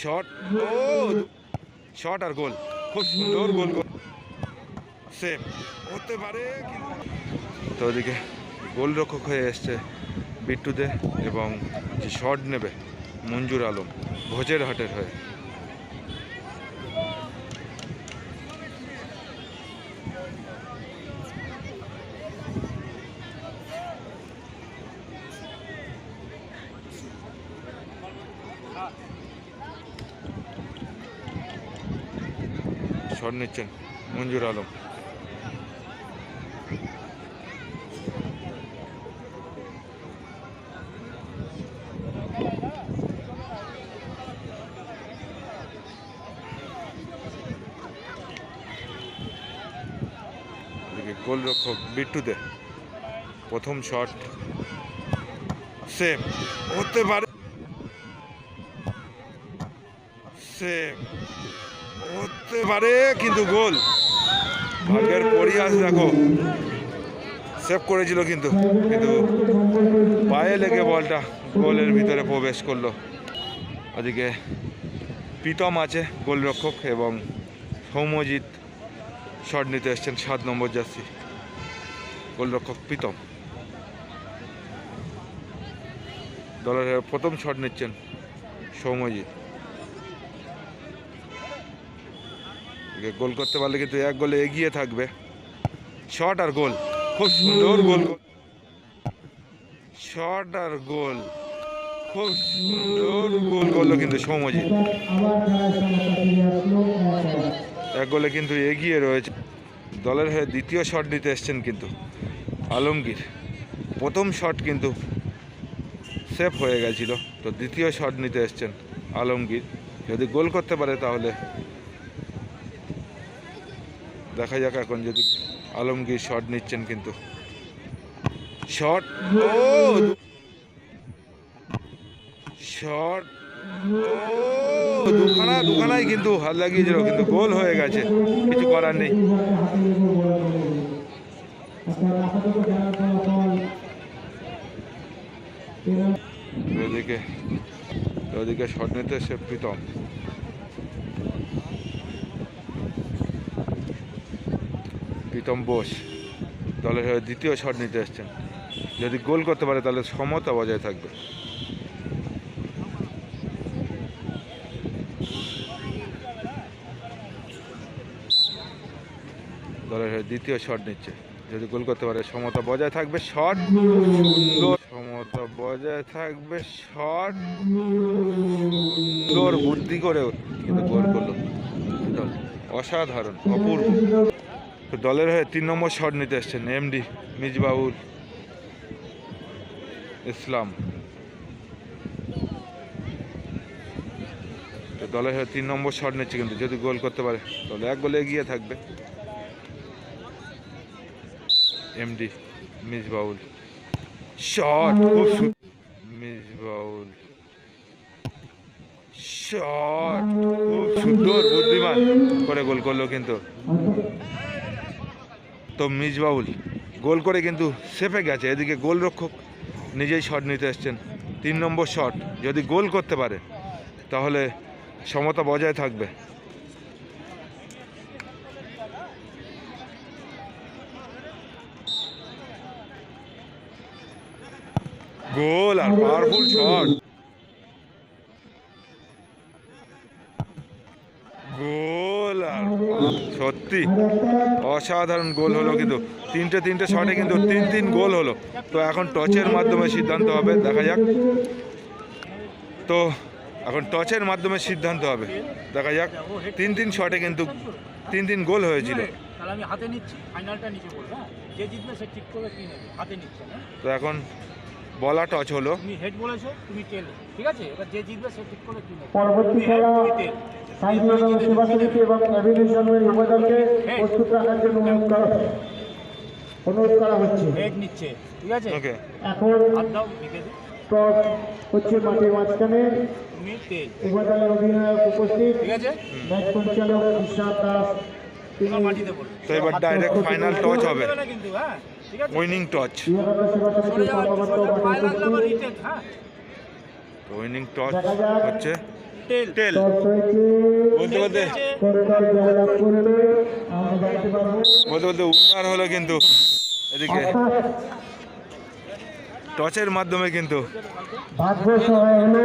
Shot, ও shot আর গোল, খুব সুন্দর গোল, save হতে পারে। তো ওদিকে গোলরক্ষক হয়ে এসছে বিট্টু দে এবং যে শট নেবে মঞ্জুর আলম ভোজের হাটের হয়ে। শট নিচ্ছেন মঞ্জুর আলম। গোলরক্ষক বিট্টু দে, প্রথম শট সেভ হতে পারে, সেভ হতে পারে কিন্তু গোল। ভাগ্যের পরিহাস দেখো, সেভ করেছিল কিন্তু পায়ে লেগে বলটা গোলের ভিতরে প্রবেশ করলো। ওদিকে প্রীতম আছে গোলরক্ষক এবং সৌম্যজিৎ শট নিতে এসছেন 7 নম্বর জার্সি গোলরক্ষক প্রীতম। দলের প্রথম শট নিচ্ছেন সৌম্যজিৎ। গোল করতে পারলে কিন্তু 1 গোলে এগিয়ে থাকবে। শট আর গোল, খুব সুন্দর গোল, শট আর গোল, খুব সুন্দর গোল করলো কিন্তু সৌম্যজিৎ। 1 গোলে কিন্তু এগিয়ে রয়েছে। দলের হয়ে দ্বিতীয় শট নিতে এসছেন কিন্তু আলমগীর। প্রথম শট কিন্তু সেভ হয়ে গেছিল, তো দ্বিতীয় শট নিতে এসছেন আলমগীর। যদি গোল করতে পারে তাহলে দেখা যাক। এখন যদি আলমগীর শট নিচ্ছেন কিন্তু শট, ও শট, ও দুখানায় কিন্তু হাত লাগিয়েছিল, কিন্তু গোল হয়ে গেছে, কিছু করার নেই। ওদিকে শট নিতে এসে প্রীতম। প্রীতম বোস দলের হয়ে দ্বিতীয় শট নিতে এসছেন। যদি গোল করতে পারে তাহলে সমতা বজায় থাকবে। দলের হয়ে দ্বিতীয় শট নিচ্ছে, যদি গোল করতে পারে সমতা বজায় থাকবে। শট সুন্দর, সমতা বজায় থাকবে, শট সুন্দর, বুদ্ধি করেও কিন্তু গোল করলো অসাধারণ, অপূর্ব। দলের হয়ে 3 নম্বর শট নিতে এসছেন এমডি মিজবাউল ইসলাম। দলের হয়ে 3 নম্বর শট নিচ্ছে, কিন্তু যদি গোল করতে পারে তাহলে 1 গোলে এগিয়ে থাকবে। এমডি মিজবাউল শট, খুব মিজবাউল শট, খুব সুন্দর, বুদ্ধিমান করে গোল করলো কিন্তু। তো মিজবাউল গোল করে কিন্তু সেফে গেছে। এদিকে গোলরক্ষক নিজেই শট নিতে এসছেন। 3 নম্বর শট, যদি গোল করতে পারে তাহলে সমতা বজায় থাকবে। গোল আর পাওয়ারফুল শট, গোল আর সত্যি অসাধারণ গোল হলো কিন্তু। তিনটে শটে কিন্তু 3 গোল হলো। তো এখন টচের মাধ্যমে সিদ্ধান্ত হবে, দেখা যাক। তো এখন টচের মাধ্যমে সিদ্ধান্ত হবে, দেখা যাক। 3 শটে কিন্তু 3 গোল হয়েছিল। তো এখন বলা টচ হলো। পরবর্তী খেলা সেবা সমিতি এবং অ্যাভিনেশনের উপাদানকে প্রস্তুত রাখার জন্য অনুরোধ করা হচ্ছে। ঠিক আছে, এখন টস হচ্ছে মাঠের মাঝখানে। উপাদানের অধিনায়ক উপস্থিত, ম্যাচ পরিচালক কৃষ্ণাথ দাস। তো এবার ডাইরেক্ট ফাইনাল টচ হবে, উইনিং টচ। উইনিং টচ হচ্ছে টেল টস হয়েছে বলতে বলতে কোনটার জয়লাভ করবে আমরা জানতে পারবো। বলতে বলতে উইনার হলো কিন্তু এদিকে অর্থাৎ টচের মাধ্যমে কিন্তু ভাগ্য সহায় হলো